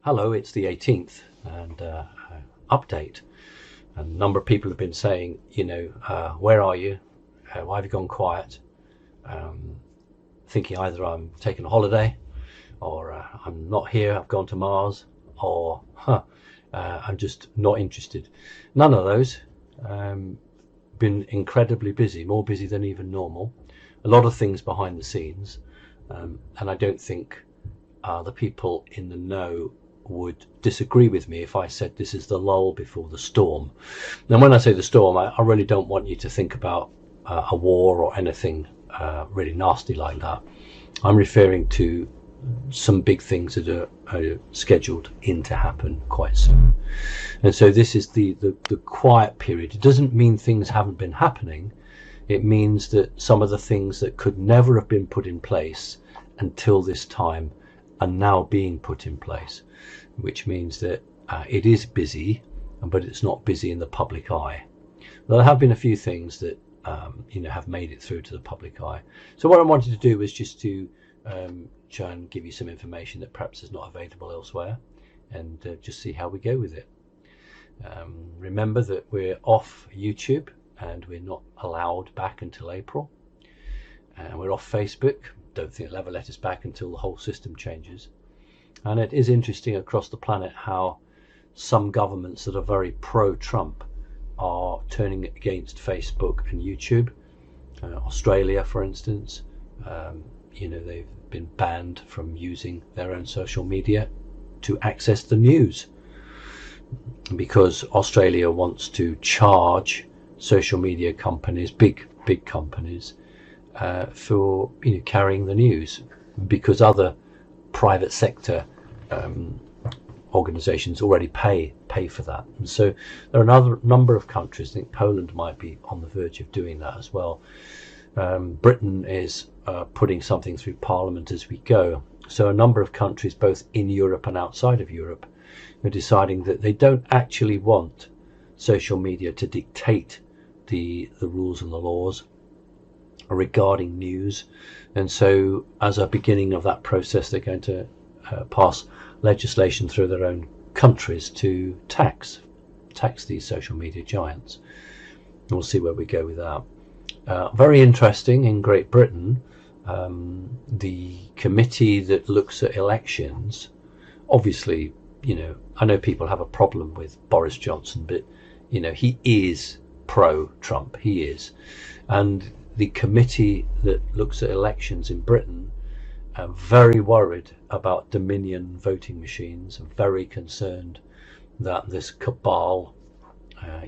Hello, it's the 18th and update. A number of people have been saying, where are you? Why have you gone quiet? Um, Thinking either I'm taking a holiday or I'm not here, I've gone to Mars, or I'm just not interested. None of those. Um, been incredibly busy, more busy than even normal. A lot of things behind the scenes, and I don't think the people in the know would disagree with me if I said this is the lull before the storm. Now, when I say the storm, I really don't want you to think about a war or anything really nasty like that. I'm referring to some big things that are scheduled in to happen quite soon. And so this is the quiet period. It doesn't mean things haven't been happening. It means that some of the things that could never have been put in place until this time are now being put in place, which means that it is busy, but it's not busy in the public eye. There have been a few things that have made it through to the public eye. So what I wanted to do was just to try and give you some information that perhaps is not available elsewhere, and just see how we go with it. Remember that we're off YouTube and we're not allowed back until April. We're off Facebook. Don't think they'll ever let us back until the whole system changes. And it is interesting across the planet how some governments that are very pro-Trump are turning against Facebook and YouTube. Australia, for instance, they've been banned from using their own social media to access the news because Australia wants to charge social media companies, big companies, for carrying the news, because other private sector organizations already pay for that. And so there are another number of countries, I think Poland might be on the verge of doing that as well. Britain is putting something through Parliament as we go. So a number of countries, both in Europe and outside of Europe, are deciding that they don't actually want social media to dictate the rules and the laws regarding news. And so as a beginning of that process, they're going to pass legislation through their own countries to tax these social media giants. And we'll see where we go with that. Very interesting, in Great Britain, the committee that looks at elections, obviously, I know people have a problem with Boris Johnson, but he is pro-Trump, he is. And the committee that looks at elections in Britain are very worried about Dominion voting machines, very concerned that this cabal,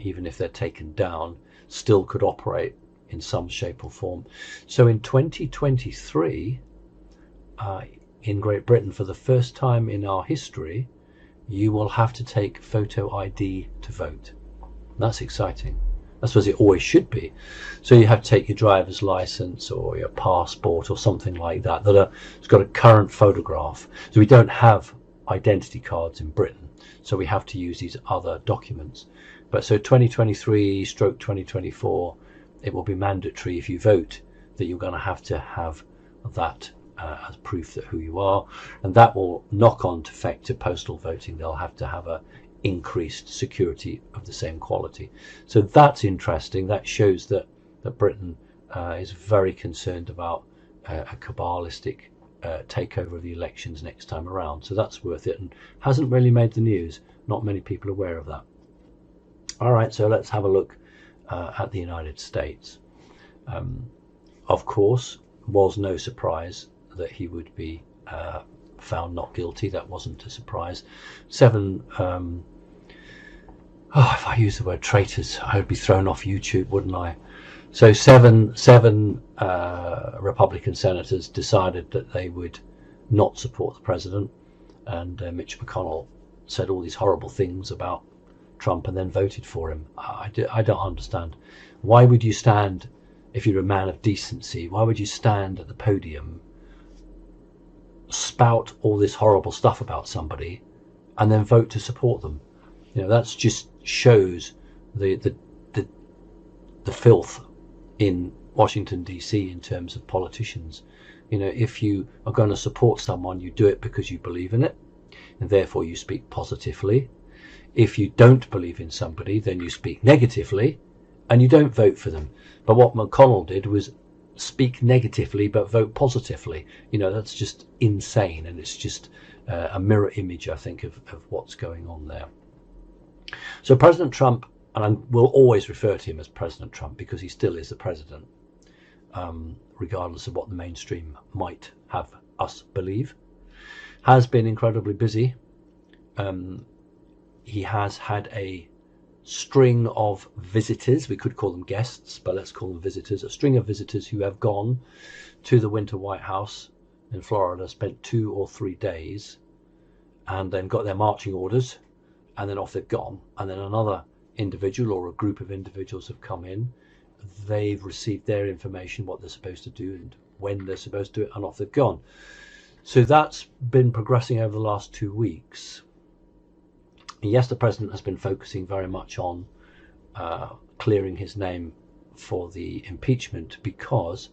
even if they're taken down, still could operate in some shape or form. So in 2023, in Great Britain, for the first time in our history, you will have to take photo ID to vote. That's exciting. I suppose it always should be. So you have to take your driver's license or your passport or something like that it's got a current photograph. So we don't have identity cards in Britain, so we have to use these other documents. But so 2023 stroke 2024, it will be mandatory if you vote that you're going to have that as proof that who you are, and that will knock on effect to postal voting. They'll have to have a increased security of the same quality. So that's interesting. That shows that Britain is very concerned about a cabalistic takeover of the elections next time around. So that's worth it, and hasn't really made the news. Not many people are aware of that. All right, so let's have a look at the United States. Of course, was no surprise that he would be found not guilty. That wasn't a surprise. If I use the word traitors, I would be thrown off YouTube, wouldn't I? So seven Republican senators decided that they would not support the president, and Mitch McConnell said all these horrible things about Trump and then voted for him. I don't understand. Why would you stand, if you're a man of decency, why would you stand at the podium, spout all this horrible stuff about somebody, and then vote to support them? That's just shows the filth in Washington DC in terms of politicians. If you are going to support someone, you do it because you believe in it, and therefore you speak positively. If you don't believe in somebody, then you speak negatively and you don't vote for them. But what McConnell did was speak negatively but vote positively. That's just insane, and it's just a mirror image, I think, of what's going on there. So President Trump, and I will always refer to him as President Trump because he still is the president, regardless of what the mainstream might have us believe, has been incredibly busy. He has had a string of visitors, we could call them guests, but let's call them visitors, a string of visitors who have gone to the Winter White House in Florida, spent 2 or 3 days, and then got their marching orders, and then off they've gone. And then another individual or a group of individuals have come in, they've received their information, what they're supposed to do and when they're supposed to do it, and off they've gone. So that's been progressing over the last 2 weeks. And yes, the president has been focusing very much on clearing his name for the impeachment, because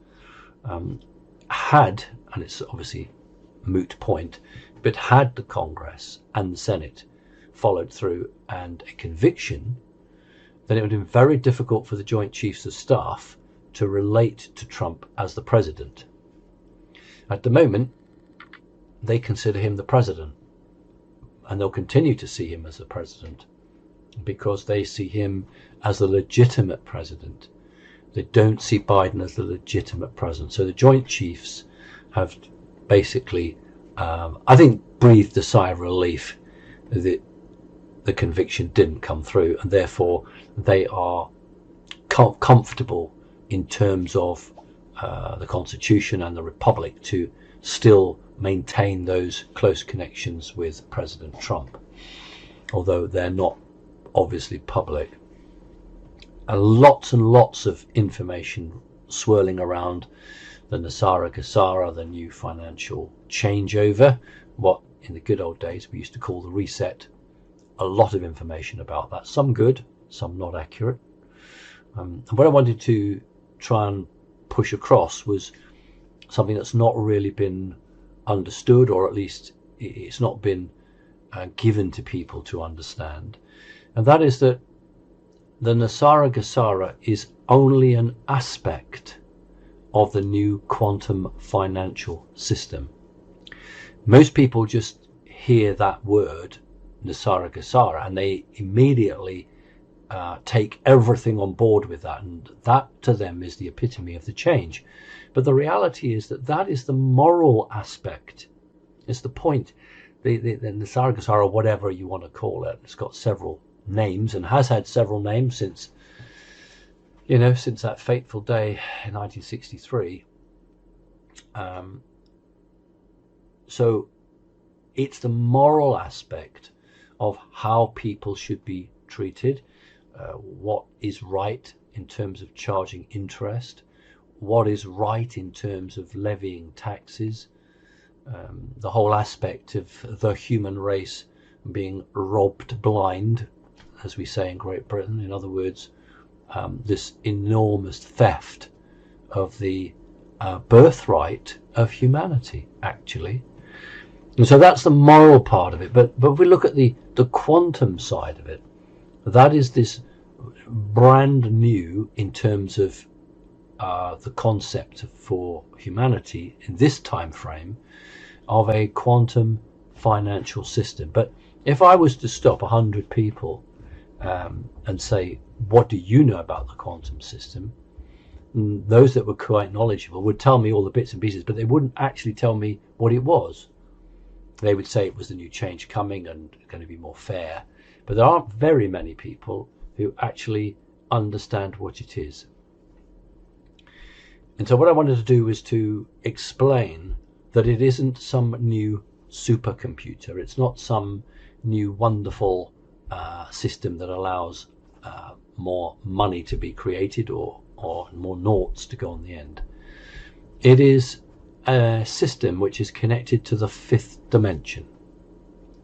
and it's obviously a moot point, but had the Congress and the Senate followed through and a conviction, then it would have been very difficult for the Joint Chiefs of Staff to relate to Trump as the president. At the moment, they consider him the president, and they'll continue to see him as the president because they see him as the legitimate president. They don't see Biden as the legitimate president. So the Joint Chiefs have basically, I think, breathed a sigh of relief that the conviction didn't come through, and therefore they are comfortable in terms of the Constitution and the Republic to still maintain those close connections with President Trump, although they're not obviously public. Lots and lots of information swirling around the Nasara Gassara, the new financial changeover, what in the good old days we used to call the reset. A lot of information about that, some good, some not accurate. And what I wanted to try and push across was something that's not really been understood, or at least it's not been given to people to understand, and that is that the Nasara Gassara is only an aspect of the new quantum financial system. Most people just hear that word Nasara Gassara and they immediately take everything on board with that, and that to them is the epitome of the change. But the reality is that that is the moral aspect. It's the point. The Nasara Gassara, whatever you want to call it, it's got several names and has had several names since that fateful day in 1963. So it's the moral aspect of how people should be treated, what is right in terms of charging interest, what is right in terms of levying taxes, the whole aspect of the human race being robbed blind, as we say in Great Britain. In other words, this enormous theft of the birthright of humanity, actually. And so that's the moral part of it. But if we look at the quantum side of it, that is this brand new in terms of the concept for humanity in this time frame of a quantum financial system. But if I was to stop 100 people and say, what do you know about the quantum system? And those that were quite knowledgeable would tell me all the bits and pieces, but they wouldn't actually tell me what it was. They would say it was the new change coming and going to be more fair. But there aren't very many people who actually understand what it is. And so what I wanted to do was to explain that it isn't some new supercomputer. It's not some new wonderful system that allows more money to be created or more noughts to go on the end. It is a system which is connected to the fifth dimension.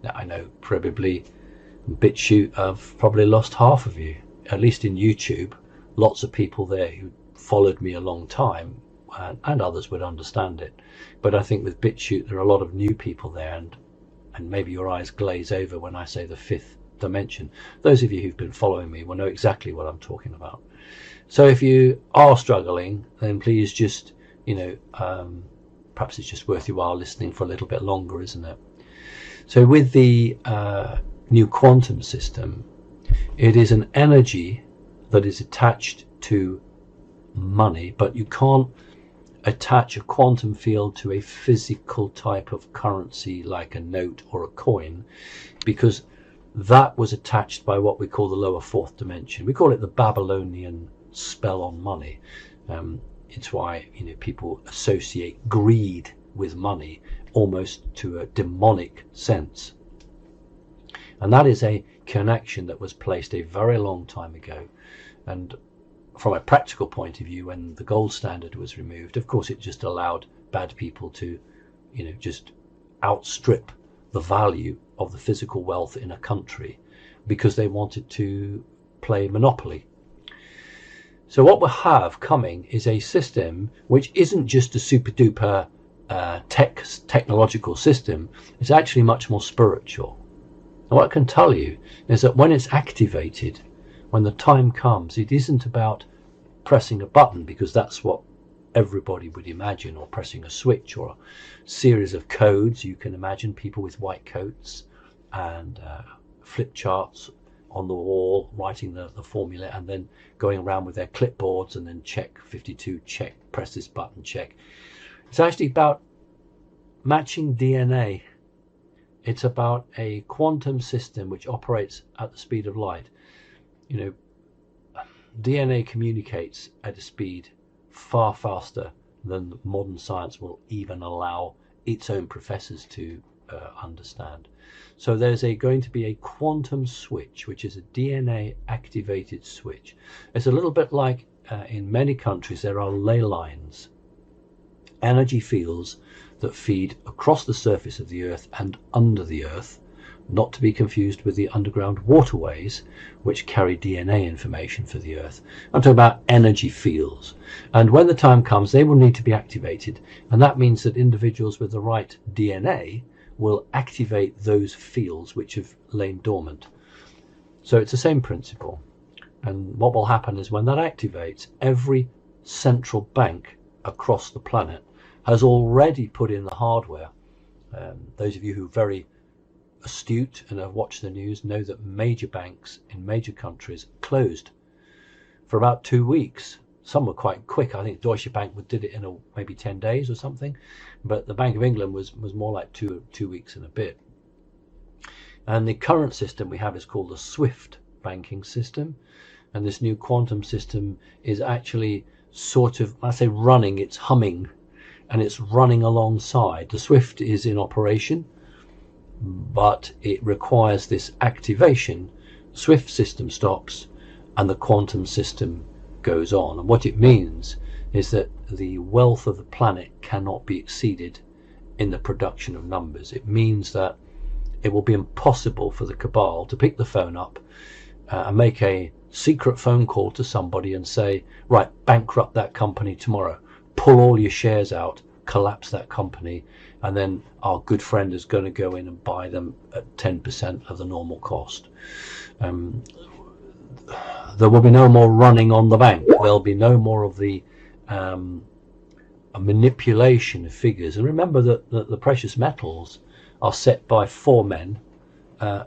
Now, I know probably BitChute I've probably lost half of you, at least in YouTube. Lots of people there who followed me a long time, and others would understand it. But I think with BitChute there are a lot of new people there, and and maybe your eyes glaze over when I say the fifth dimension. Those of you who've been following me will know exactly what I'm talking about. So if you are struggling, then please just, perhaps it's just worth your while listening for a little bit longer, isn't it? So with the new quantum system, it is an energy that is attached to money, but you can't attach a quantum field to a physical type of currency like a note or a coin, because that was attached by what we call the lower fourth dimension. We call it the Babylonian spell on money. It's why people associate greed with money almost to a demonic sense, and that is a connection that was placed a very long time ago. And from a practical point of view, when the gold standard was removed, of course it just allowed bad people to just outstrip the value of the physical wealth in a country because they wanted to play monopoly. So what we'll have coming is a system which isn't just a super duper technological system. It's actually much more spiritual. And what I can tell you is that when it's activated, when the time comes, it isn't about pressing a button, because that's what everybody would imagine, or pressing a switch, or a series of codes. You can imagine people with white coats and flip charts on the wall, writing the formula, and then going around with their clipboards and then check 52, check, press this button, check. It's actually about matching DNA. It's about a quantum system which operates at the speed of light. DNA communicates at a speed far faster than modern science will even allow its own professors to understand. So there's going to be a quantum switch, which is a DNA activated switch. It's a little bit like in many countries there are ley lines, energy fields that feed across the surface of the earth and under the earth, not to be confused with the underground waterways which carry DNA information for the earth. I'm talking about energy fields, and when the time comes they will need to be activated, and that means that individuals with the right DNA will activate those fields which have lain dormant. So it's the same principle, and what will happen is when that activates, every central bank across the planet has already put in the hardware. Those of you who are very astute and have watched the news know that major banks in major countries closed for about 2 weeks. Some were quite quick. I think Deutsche Bank did it in maybe 10 days or something, but the Bank of England was more like two weeks and a bit. And the current system we have is called the SWIFT banking system, and this new quantum system is actually sort of, I say running, it's humming, and it's running alongside. The SWIFT is in operation, but it requires this activation. The SWIFT system stops and the quantum system goes on, and what it means is that the wealth of the planet cannot be exceeded in the production of numbers. It means that it will be impossible for the cabal to pick the phone up and make a secret phone call to somebody and say, right, bankrupt that company tomorrow, pull all your shares out, collapse that company, and then our good friend is going to go in and buy them at 10% of the normal cost. There will be no more running on the bank. There'll be no more of the manipulation of figures. And remember that the precious metals are set by 4 men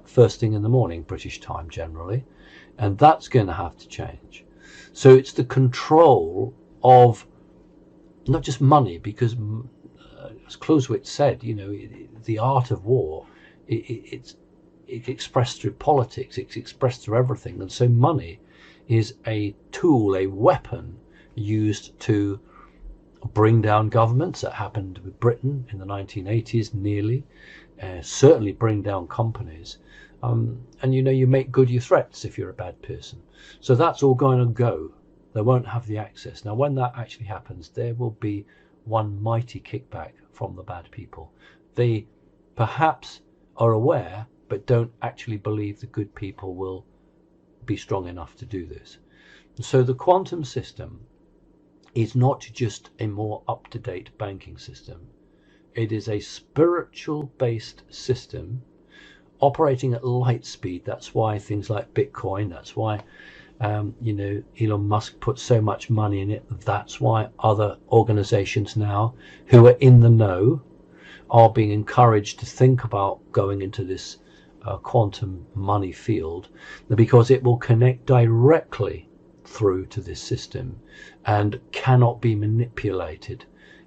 first thing in the morning, British time generally, and that's going to have to change. So it's the control of not just money, because as Clausewitz said, the art of war, it's expressed through politics, it's expressed through everything, and so money is a tool, a weapon used to bring down governments. That happened with Britain in the 1980s nearly, certainly bring down companies, and you make good your threats if you're a bad person. So that's all going to go. They won't have the access. Now when that actually happens, there will be one mighty kickback from the bad people. They perhaps are aware but don't actually believe the good people will be strong enough to do this. So the quantum system is not just a more up-to-date banking system. It is a spiritual based system operating at light speed. That's why things like Bitcoin, that's why Elon Musk put so much money in it. That's why other organizations now who are in the know are being encouraged to think about going into this quantum money field, because it will connect directly through to this system and cannot be manipulated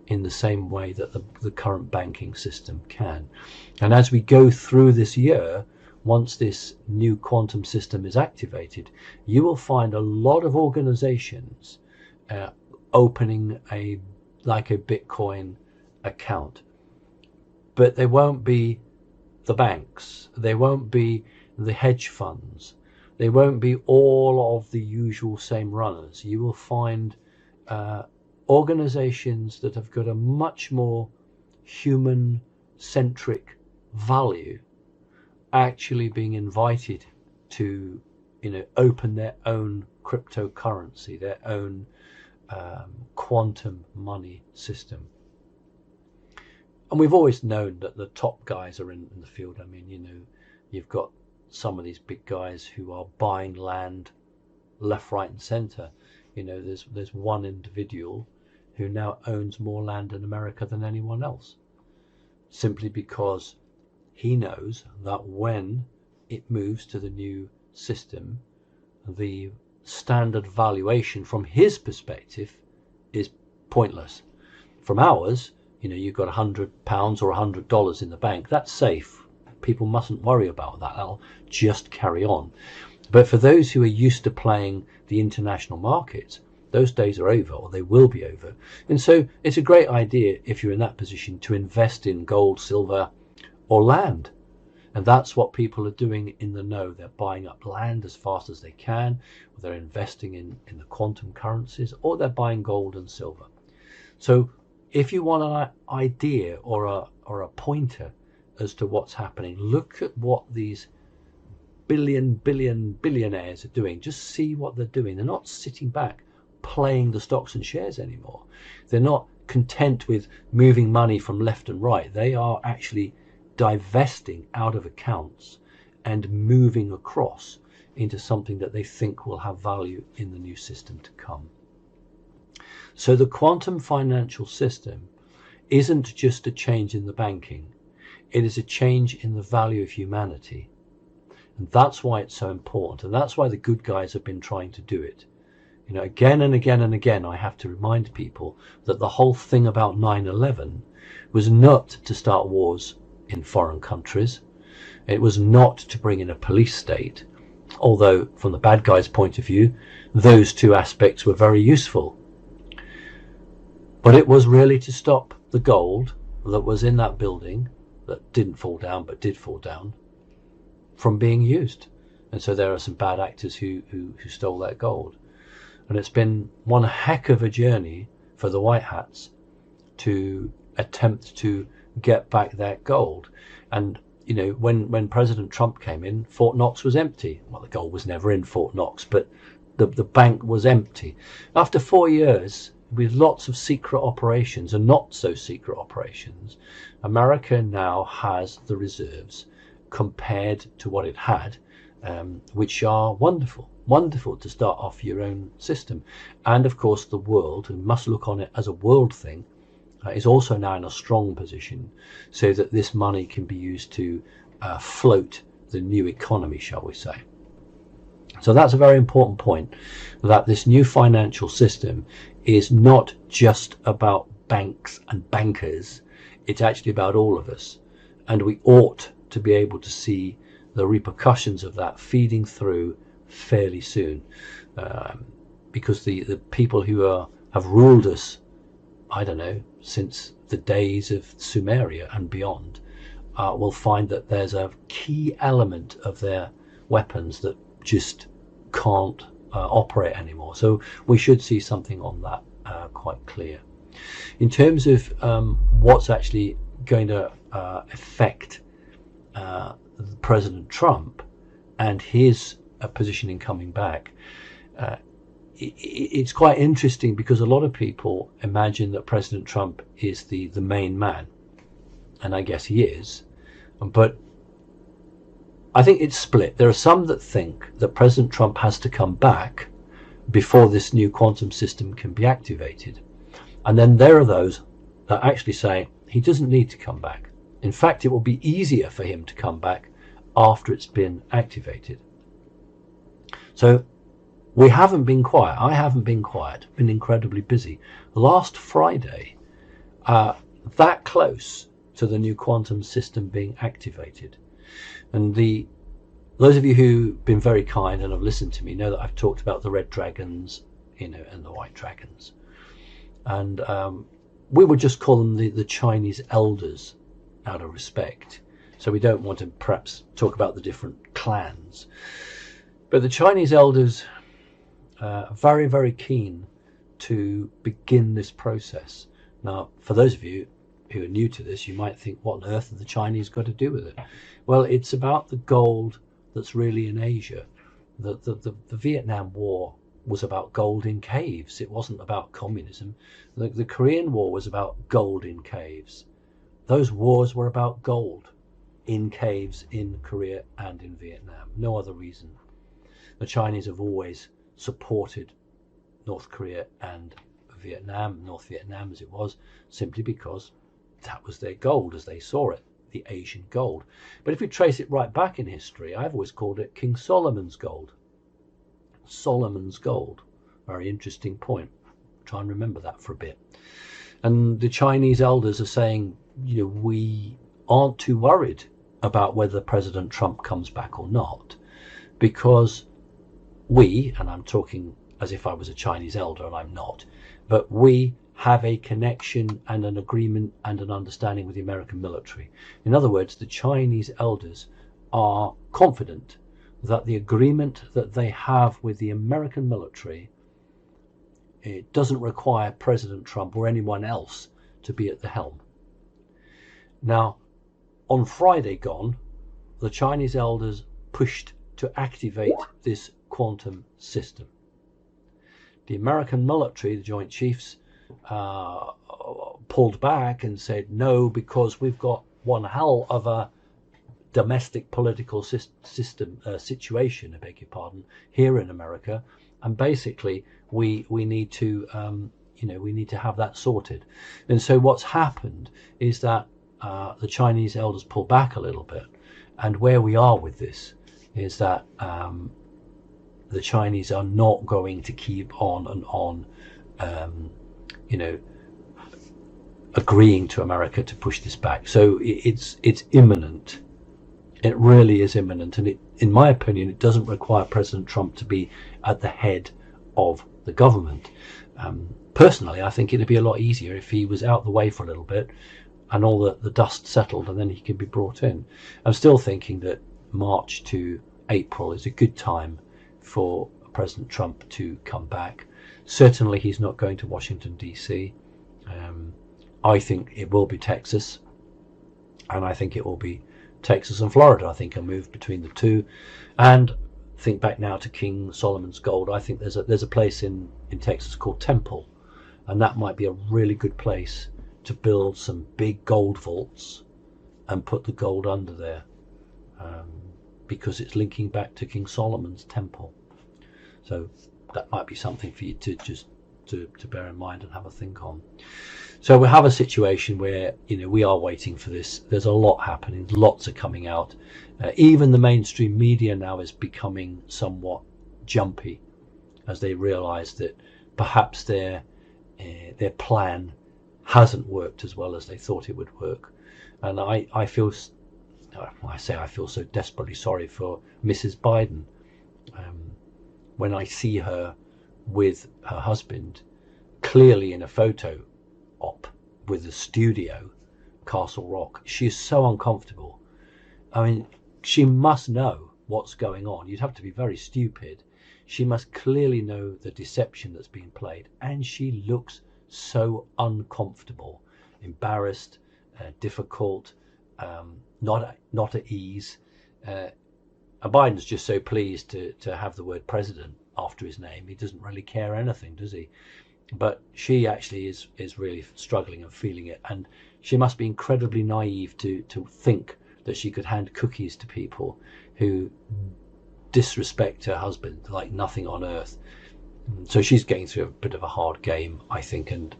in the same way that the current banking system can. And as we go through this year, once this new quantum system is activated, you will find a lot of organizations opening a Bitcoin account. But they won't be the banks, they won't be the hedge funds, they won't be all of the usual same runners. You will find organizations that have got a much more human-centric value actually being invited to open their own cryptocurrency, their own quantum money system. And we've always known that the top guys are in the field. I mean, you've got some of these big guys who are buying land left, right and center. There's one individual who now owns more land in America than anyone else, simply because he knows that when it moves to the new system, the standard valuation from his perspective is pointless. From ours, you've got £100 or $100 in the bank. That's safe. People mustn't worry about that. That'll just carry on. But for those who are used to playing the international markets, those days are over, or they will be over. And so it's a great idea, if you're in that position, to invest in gold, silver, or land. And that's what people are doing in the know. They're buying up land as fast as they can, or they're investing in the quantum currencies, or they're buying gold and silver. So if you want an idea or a pointer as to what's happening, look at what these billionaires are doing. Just see what they're doing. They're not sitting back playing the stocks and shares anymore. They're not content with moving money from left and right. They are actually divesting out of accounts and moving across into something that they think will have value in the new system to come. So the quantum financial system isn't just a change in the banking, it is a change in the value of humanity. And that's why it's so important, and that's why the good guys have been trying to do it. Again and again and again, I have to remind people that the whole thing about 9/11 was not to start wars in foreign countries. It was not to bring in a police state, although from the bad guys' point of view, those two aspects were very useful. But it was really to stop the gold that was in that building, that didn't fall down but did fall down, from being used. And so there are some bad actors who stole that gold. And it's been one heck of a journey for the white hats to attempt to get back that gold. And when President Trump came in, Fort Knox was empty. Well, the gold was never in Fort Knox, but the bank was empty. After 4 years, with lots of secret operations and not so secret operations, America now has the reserves compared to what it had, which are wonderful to start off your own system. And of course the world, and must look on it as a world thing, is also now in a strong position, so that this money can be used to float the new economy, shall we say. So that's a very important point, that this new financial system is not just about banks and bankers, it's actually about all of us. And we ought to be able to see the repercussions of that feeding through fairly soon, because the people who have ruled us, I don't know, since the days of Sumeria and beyond, will find that there's a key element of their weapons that just can't operate anymore. So we should see something on that quite clear. In terms of what's actually going to affect President Trump and his positioning coming back, it's quite interesting, because a lot of people imagine that President Trump is the main man. and I guess he is. But I think it's split. There are some that think that President Trump has to come back before this new quantum system can be activated. And then there are those that actually say he doesn't need to come back. In fact, it will be easier for him to come back after it's been activated. So we haven't been quiet. I haven't been quiet. Been incredibly busy. Last Friday, that close to the new quantum system being activated. And those of you who've been very kind and have listened to me know that I've talked about the red dragons, and the white dragons. And we would just call them the Chinese elders out of respect. So we don't want to perhaps talk about the different clans. But the Chinese elders are very, very keen to begin this process. Now, for those of you who are new to this, you might think, what on earth have the Chinese got to do with it? Well, it's about the gold that's really in Asia. The Vietnam War was about gold in caves. It wasn't about communism. The Korean War was about gold in caves. Those wars were about gold in caves in Korea and in Vietnam. No other reason. The Chinese have always supported North Korea and Vietnam, North Vietnam as it was, simply because that was their gold as they saw it, the Asian gold. But if you trace it right back in history, I've always called it King Solomon's gold. Solomon's gold. Very interesting point. Try and remember that for a bit. And the Chinese elders are saying, we aren't too worried about whether President Trump comes back or not, because we, and I'm talking as if I was a Chinese elder and I'm not, but we have a connection and an agreement and an understanding with the American military. In other words, the Chinese elders are confident that the agreement that they have with the American military, it doesn't require President Trump or anyone else to be at the helm. Now, on Friday gone, the Chinese elders pushed to activate this quantum system. The American military, the Joint Chiefs, pulled back and said no, because we've got one hell of a domestic political situation, I beg your pardon, here in America, and basically we need to we need to have that sorted. And so what's happened is that the Chinese elders pull back a little bit, and where we are with this is that the Chinese are not going to keep on and on agreeing to America to push this back. So it's imminent. It really is imminent, and in my opinion, it doesn't require President Trump to be at the head of the government. Personally, I think it'd be a lot easier if he was out the way for a little bit and all the dust settled, and then he could be brought in. I'm still thinking that March to April is a good time for President Trump to come back. Certainly he's not going to Washington DC. I think it will be Texas, and I think it will be Texas and Florida. I think a move between the two. And think back now to King Solomon's gold. I think there's a place in Texas called Temple, and that might be a really good place to build some big gold vaults and put the gold under there, because it's linking back to King Solomon's temple. So that might be something for you to just to bear in mind and have a think on. So we have a situation where we are waiting for this. There's a lot happening. Lots are coming out. Even the mainstream media now is becoming somewhat jumpy as they realise that perhaps their plan hasn't worked as well as they thought it would work. And I feel so desperately sorry for Mrs. Biden. When I see her with her husband, clearly in a photo op with the studio, Castle Rock, she is so uncomfortable. I mean, she must know what's going on. You'd have to be very stupid. She must clearly know the deception that's being played, and she looks so uncomfortable, embarrassed, difficult, not at ease. Biden's just so pleased to have the word president after his name. He doesn't really care anything, does he? but she actually is really struggling and feeling it, and she must be incredibly naive to think that she could hand cookies to people who disrespect her husband like nothing on earth. So she's getting through a bit of a hard game, I think, and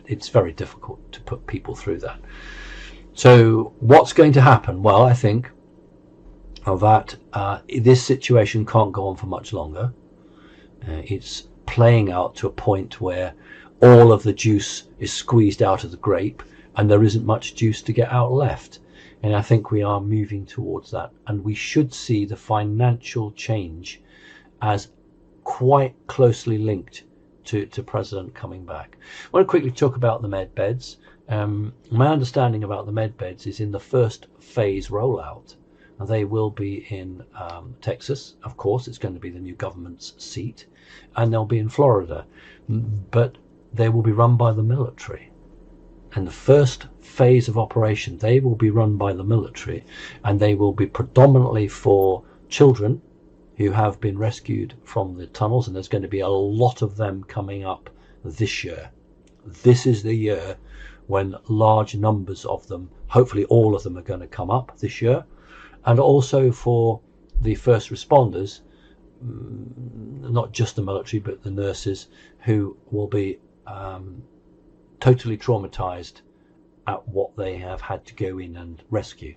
it's very difficult to put people through that. So what's going to happen? Well, I think that this situation can't go on for much longer. It's playing out to a point where all of the juice is squeezed out of the grape and there isn't much juice to get out left. And I think we are moving towards that, and we should see the financial change as quite closely linked to President coming back. I want to quickly talk about the med beds. My understanding about the med beds is in the first phase rollout. They will be in Texas, of course. It's going to be the new government's seat, and they'll be in Florida, but they will be run by the military. And the first phase of operation, they will be run by the military, and they will be predominantly for children who have been rescued from the tunnels, and there's going to be a lot of them coming up this year. This is the year when large numbers of them, hopefully all of them, are going to come up this year. And also for the first responders, not just the military but the nurses, who will be totally traumatized at what they have had to go in and rescue.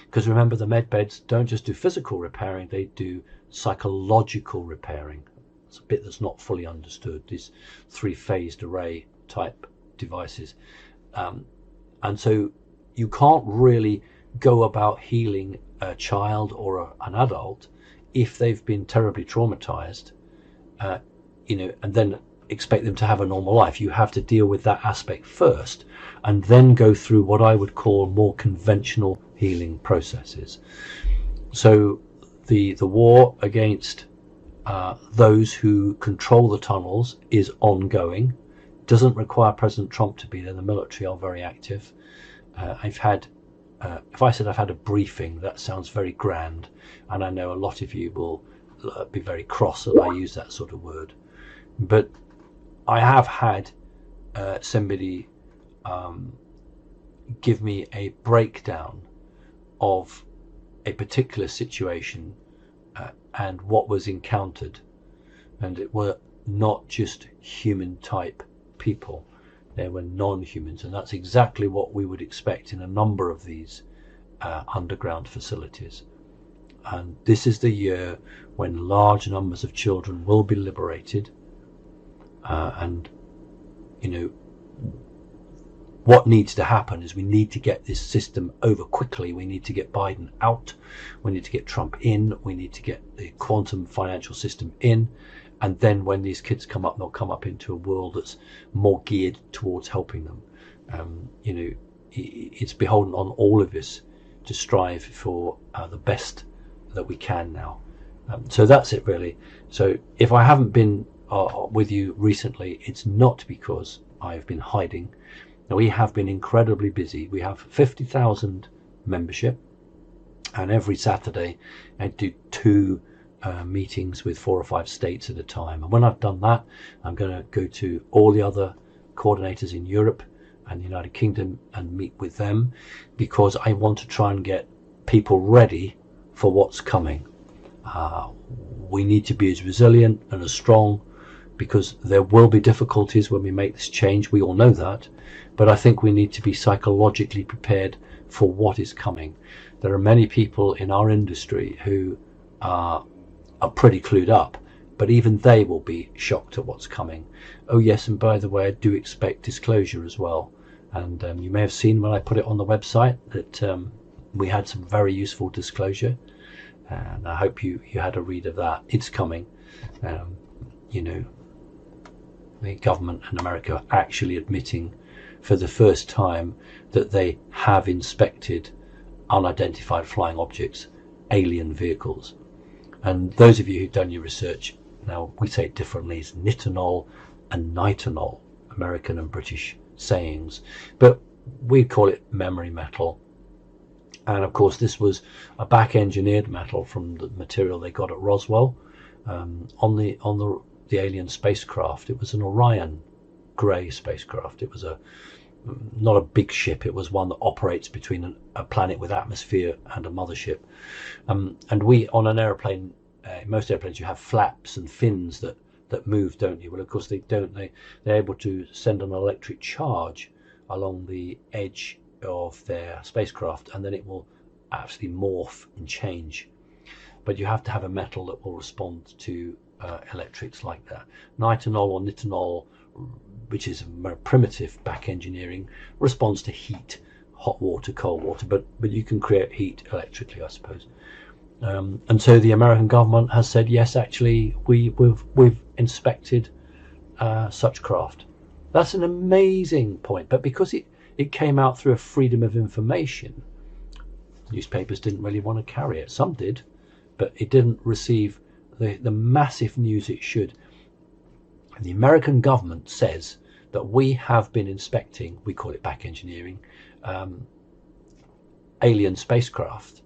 Because remember, the med beds don't just do physical repairing, they do psychological repairing. It's a bit that's not fully understood, these three-phased array type devices. And so you can't really go about healing a child or an adult if they've been terribly traumatized, and then expect them to have a normal life. You have to deal with that aspect first, and then go through what I would call more conventional healing processes. So the war against those who control the tunnels is ongoing. Doesn't require President Trump to be there. The military are very active. If I said I've had a briefing, that sounds very grand, and I know a lot of you will be very cross that I use that sort of word. But I have had somebody give me a breakdown of a particular situation and what was encountered, and it were not just human type people. There were non-humans, and that's exactly what we would expect in a number of these underground facilities. And this is the year when large numbers of children will be liberated, and what needs to happen is we need to get this system over quickly. We need to get Biden out, we need to get Trump in, we need to get the quantum financial system in. And then when these kids come up, they'll come up into a world that's more geared towards helping them. It's beholden on all of us to strive for the best that we can now. So that's it, really. So if I haven't been with you recently, it's not because I've been hiding. We have been incredibly busy. We have 50,000 membership, and every Saturday I do 2 meetings with 4 or 5 states at a time. And when I've done that, I'm going to go to all the other coordinators in Europe and the United Kingdom and meet with them, because I want to try and get people ready for what's coming. We need to be as resilient and as strong, because there will be difficulties when we make this change. We all know that, but I think we need to be psychologically prepared for what is coming. There are many people in our industry who are pretty clued up, but even they will be shocked at what's coming. Oh yes, and by the way, I do expect disclosure as well. And you may have seen when I put it on the website that we had some very useful disclosure, and I hope you had a read of that. It's coming. The government in America are actually admitting for the first time that they have inspected unidentified flying objects, alien vehicles. And those of you who've done your research, now we say it differently, it's nitinol and nitinol, American and British sayings, but we call it memory metal. And of course this was a back engineered metal from the material they got at Roswell. On the the alien spacecraft. It was an Orion grey spacecraft. It was not a big ship. It was one that operates between a planet with atmosphere and a mothership. And we, on an aeroplane, most airplanes, you have flaps and fins that move, don't you? Well, of course they don't. They're able to send an electric charge along the edge of their spacecraft, and then it will actually morph and change. But you have to have a metal that will respond to electrics like that. Nitinol or nitinol, which is a primitive back engineering, responds to heat, hot water, cold water, but you can create heat electrically, I suppose. And so the American government has said, yes, actually, we've inspected such craft. That's an amazing point. But because it came out through a freedom of information, newspapers didn't really want to carry it. Some did, but it didn't receive the massive news it should. And the American government says that we have been inspecting, we call it back engineering, alien spacecraft.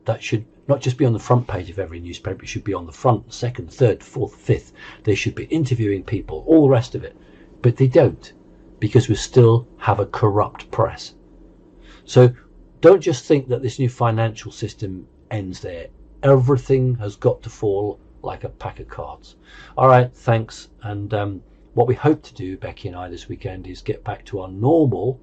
That should not just be on the front page of every newspaper, it should be on the front, second, third, fourth, fifth. They should be interviewing people, all the rest of it. But they don't, because we still have a corrupt press. So don't just think that this new financial system ends there. Everything has got to fall like a pack of cards. All right, thanks. And what we hope to do, Becky and I, this weekend is get back to our normal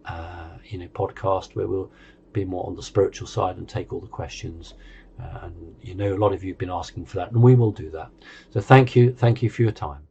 podcast, where we'll be more on the spiritual side and take all the questions. And a lot of you have been asking for that, and we will do that. So thank you for your time.